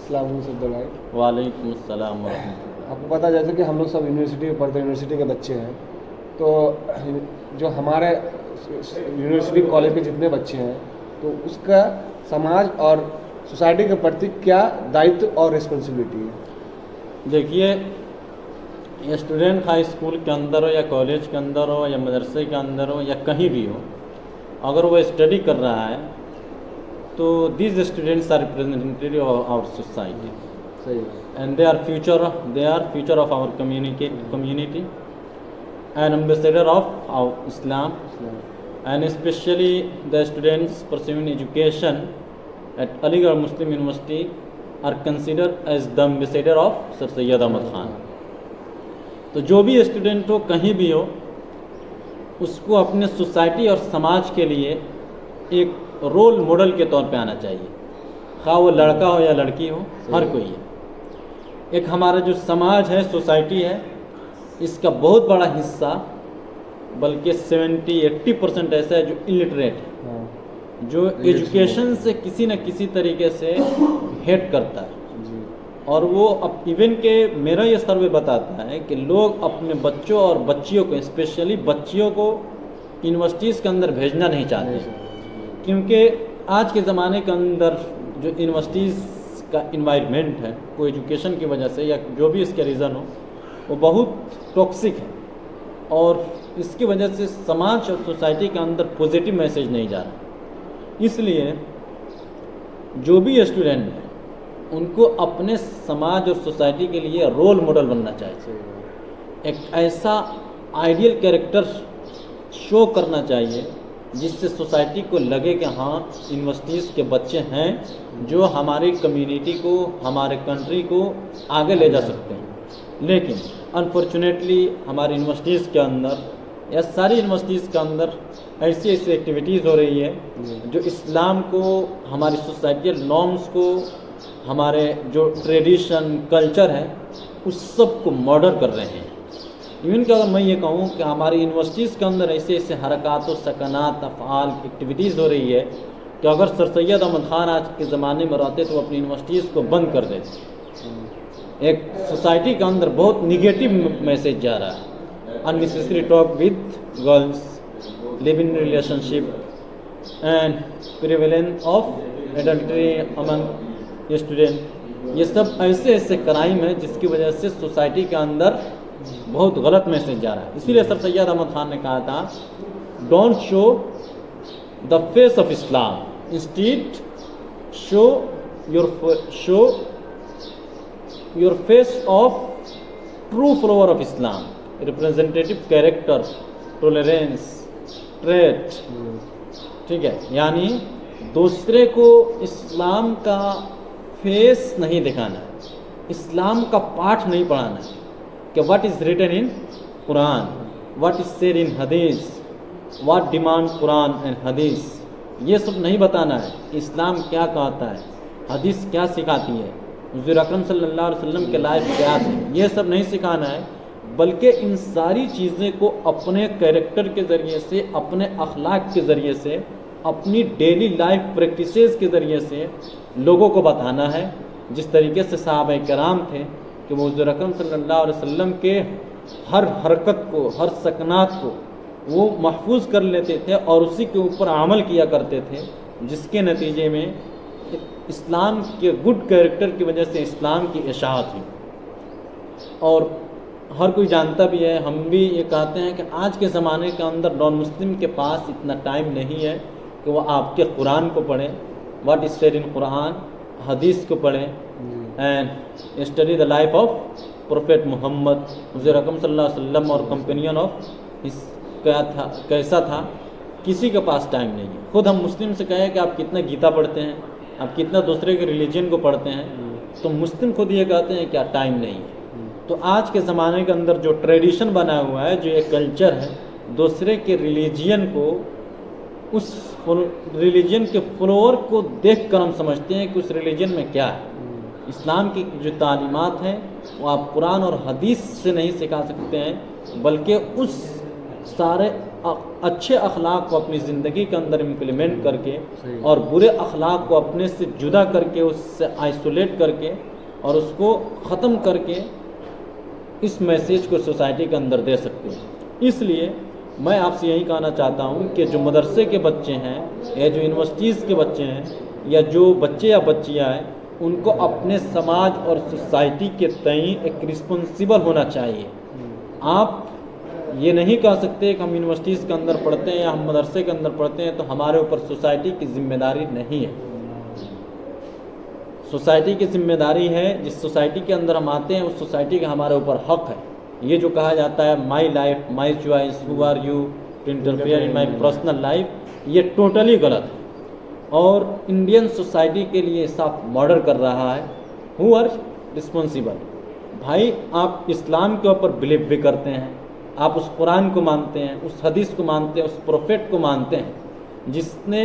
السلام علیکم بھائی. وعلیکم السلام ورحمۃ اللہ. آپ کو پتہ جیسے کہ ہم لوگ سب یونیورسٹی میں پڑھتے ہیں, یونیورسٹی کے بچے ہیں, تو جو ہمارے یونیورسٹی کالج کے جتنے بچے ہیں تو اس کا سماج اور سوسائٹی کے پرتی کیا دائتو اور ریسپانسبلٹی ہے؟ دیکھیے, اسٹوڈنٹ ہائی اسکول کے اندر ہو یا کالج کے اندر ہو یا مدرسے کے اندر ہو یا کہیں بھی ہو, اگر وہ اسٹڈی کر رہا ہے تو these students are representative of our society صحیح. and they are future of our community and ambassador of our Islam, and especially the students pursuing education at Aligarh Muslim University are considered as the ambassador of Sir Syed Ahmad Khan. تو جو بھی student ہو کہیں بھی ہو, اس کو اپنے society اور سماج کے لیے ایک رول ماڈل کے طور پہ آنا چاہیے, خواہ وہ لڑکا ہو یا لڑکی ہو, ہر کوئی ہے. ایک ہمارا جو سماج ہے, سوسائٹی ہے, اس کا بہت بڑا حصہ بلکہ 70-80% ایسا ہے جو الٹریٹ ہے, جو ایجوکیشن سے کسی نہ کسی طریقے سے ہیٹ کرتا ہے. اور وہ اب ایون کہ میرا یہ سروے بتاتا ہے کہ لوگ اپنے بچوں اور بچیوں کو, اسپیشلی بچیوں کو یونیورسٹیز کے اندر بھیجنا نہیں چاہتے, کیونکہ آج کے زمانے کے اندر جو یونیورسٹیز کا انوائرمنٹ ہے وہ ایجوکیشن کی وجہ سے یا جو بھی اس کے ریزن ہو وہ بہت ٹاکسک ہے, اور اس کی وجہ سے سماج اور سوسائٹی کے اندر پازیٹیو میسیج نہیں جا رہا. اس لیے جو بھی اسٹوڈنٹ ہیں ان کو اپنے سماج اور سوسائٹی کے لیے رول ماڈل بننا چاہیے, ایک ایسا آئیڈیل کیریکٹر شو کرنا چاہیے جس سے سوسائٹی کو لگے کہ ہاں یونیورسٹیز کے بچے ہیں جو ہماری کمیونٹی کو, ہمارے کنٹری کو آگے لے جا سکتے ہیں. لیکن انفارچونیٹلی ہماری یونیورسٹیز کے اندر یا ساری یونیورسٹیز کے اندر ایسی ایکٹیویٹیز ہو رہی ہے جو اسلام کو, ہماری سوسائٹیل نارمس کو, ہمارے جو ٹریڈیشن کلچر ہے اس سب کو مرڈر کر رہے ہیں. ایون کہ اگر میں یہ کہوں کہ ہماری یونیورسٹیز کے اندر ایسے حرکات و سکنات, افعال, ایکٹیویٹیز ہو رہی ہے کہ اگر سر سید احمد خان آج کے زمانے میں رہتے تو اپنی یونیورسٹیز کو بند کر دیتے. ایک سوسائٹی کے اندر بہت نگیٹو میسیج جا رہا ہے. unnecessary talk with girls, live in relationship and prevalence of adultery among students, یہ سب ایسے کرائم ہیں جس کی وجہ سے سوسائٹی کے اندر بہت غلط میسیج جا رہا ہے. اسی لیے سر سید احمد خان نے کہا تھا don't show the face of Islam, instead show your face of true follower of Islam, representative character, tolerance, treat. ٹھیک ہے, یعنی دوسرے کو اسلام کا فیس نہیں دکھانا ہے, اسلام کا پاٹھ نہیں پڑھانا ہے کہ what is written in Quran, what is said in حدیث, واٹ ڈیمانڈ قرآن اینڈ حدیث. یہ سب نہیں بتانا ہے کہ اسلام کیا کہتا ہے, حدیث کیا سکھاتی ہے, حضور اکرم صلی اللہ علیہ وسلم کے لائف کیا تھے, یہ سب نہیں سکھانا ہے. بلکہ ان ساری چیزیں کو اپنے کیریکٹر کے ذریعے سے, اپنے اخلاق کے ذریعے سے, اپنی ڈیلی لائف پریکٹسز کے ذریعے سے لوگوں کو بتانا ہے. جس طریقے سے صحابہ کرام تھے کہ وہ حضور اکرم صلی اللہ علیہ وسلم کے ہر حرکت کو, ہر سکنات کو وہ محفوظ کر لیتے تھے اور اسی کے اوپر عمل کیا کرتے تھے, جس کے نتیجے میں اسلام کے گڈ کیریکٹر کی وجہ سے اسلام کی اشاعت ہوئی. اور ہر کوئی جانتا بھی ہے, ہم بھی یہ کہتے ہیں کہ آج کے زمانے کے اندر نان مسلم کے پاس اتنا ٹائم نہیں ہے کہ وہ آپ کے قرآن کو پڑھیں, واٹ از سیڈ ان قرآن, حدیث کو پڑھیں, and study the life of prophet Muhammad, حضور اکرم صلی اللہ علیہ وسلم اور کمپینین آف کیا تھا, کیسا تھا. کسی کے پاس ٹائم نہیں ہے. خود ہم مسلم سے کہیں کہ آپ کتنا گیتا پڑھتے ہیں, آپ کتنا دوسرے کے ریلیجن کو پڑھتے ہیں, تو مسلم خود یہ کہتے ہیں کہ ٹائم نہیں ہے. تو آج کے زمانے کے اندر جو ٹریڈیشن بنا ہوا ہے, جو ایک کلچر ہے, دوسرے کے ریلیجین کو, اس ریلیجن کے فلور کو دیکھ کر ہم سمجھتے ہیں کہ اس ریلیجن میں کیا ہے. اسلام کی جو تعلیمات ہیں وہ آپ قرآن اور حدیث سے نہیں سکھا سکتے ہیں, بلکہ اس سارے اچھے اخلاق کو اپنی زندگی کے اندر امپلیمنٹ کر کے صحیح. اور برے اخلاق کو اپنے سے جدا کر کے اس سے آئسولیٹ کر کے اور اس کو ختم کر کے اس میسیج کو سوسائٹی کے اندر دے سکتے ہیں. اس لیے میں آپ سے یہی کہنا چاہتا ہوں کہ جو مدرسے کے بچے ہیں یا جو یونیورسٹیز کے بچے ہیں یا جو بچے یا بچیاں ہیں ان کو اپنے سماج اور سوسائٹی کے تئیں ایک رسپانسیبل ہونا چاہیے. آپ یہ نہیں کہہ سکتے کہ ہم یونیورسٹیز کے اندر پڑھتے ہیں یا ہم مدرسے کے اندر پڑھتے ہیں تو ہمارے اوپر سوسائٹی کی ذمہ داری نہیں ہے. سوسائٹی کی ذمہ داری ہے. جس سوسائٹی کے اندر ہم آتے ہیں اس سوسائٹی کا ہمارے اوپر حق ہے. یہ جو کہا جاتا ہے my life my choice who are you to interfere in my personal life, یہ ٹوٹلی غلط ہے اور انڈین سوسائٹی کے لیے صاف مارڈر کر رہا ہے. Who are responsible. بھائی آپ اسلام کے اوپر بلیو بھی کرتے ہیں, آپ اس قرآن کو مانتے ہیں, اس حدیث کو مانتے ہیں, اس پروفیٹ کو مانتے ہیں جس نے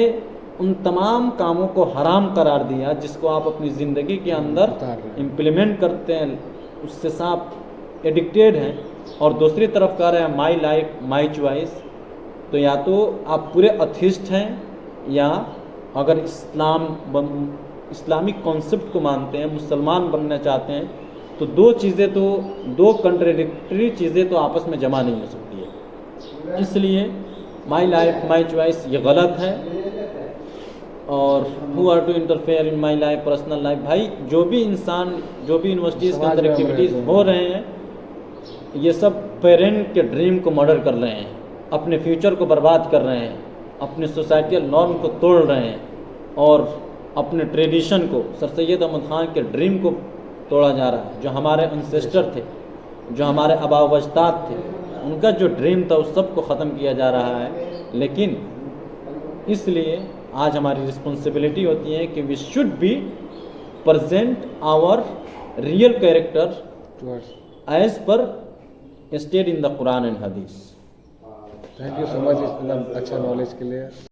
ان تمام کاموں کو حرام قرار دیا جس کو آپ اپنی زندگی کے اندر امپلیمنٹ کرتے ہیں, اس سے صاف ایڈکٹیڈ ہیں. اور دوسری طرف کہہ رہے ہیں مائی لائف مائی چوائس, تو یا تو آپ پورے اتھیسٹ ہیں یا اگر اسلامک کانسیپٹ کو مانتے ہیں, مسلمان بننا چاہتے ہیں تو دو کنٹراڈکٹری چیزیں تو آپس میں جمع نہیں ہو سکتی ہے. اس لیے مائی لائف مائی چوائس یہ غلط ہے. اور who are to interfere in my life personal life, بھائی جو بھی انسان جو بھی یونیورسٹیز کے اندر ایکٹیویٹیز ہو رہے ہیں یہ سب پیرنٹ کے ڈریم کو مرڈر کر رہے ہیں, اپنے فیوچر کو برباد کر رہے ہیں, اپنے سوسائٹیل نارم کو توڑ رہے ہیں اور اپنے ٹریڈیشن کو, سر سید احمد خان کے ڈریم کو توڑا جا رہا ہے. جو ہمارے انسیسٹر تھے, جو ہمارے آباء و اجداد تھے, ان کا جو ڈریم تھا اس سب کو ختم کیا جا رہا ہے. لیکن اس لیے آج ہماری رسپانسبلٹی ہوتی ہے کہ we should be present our real character as per stated in the Quran and Hadith. Thank you so much اچھا نالج کے لیے.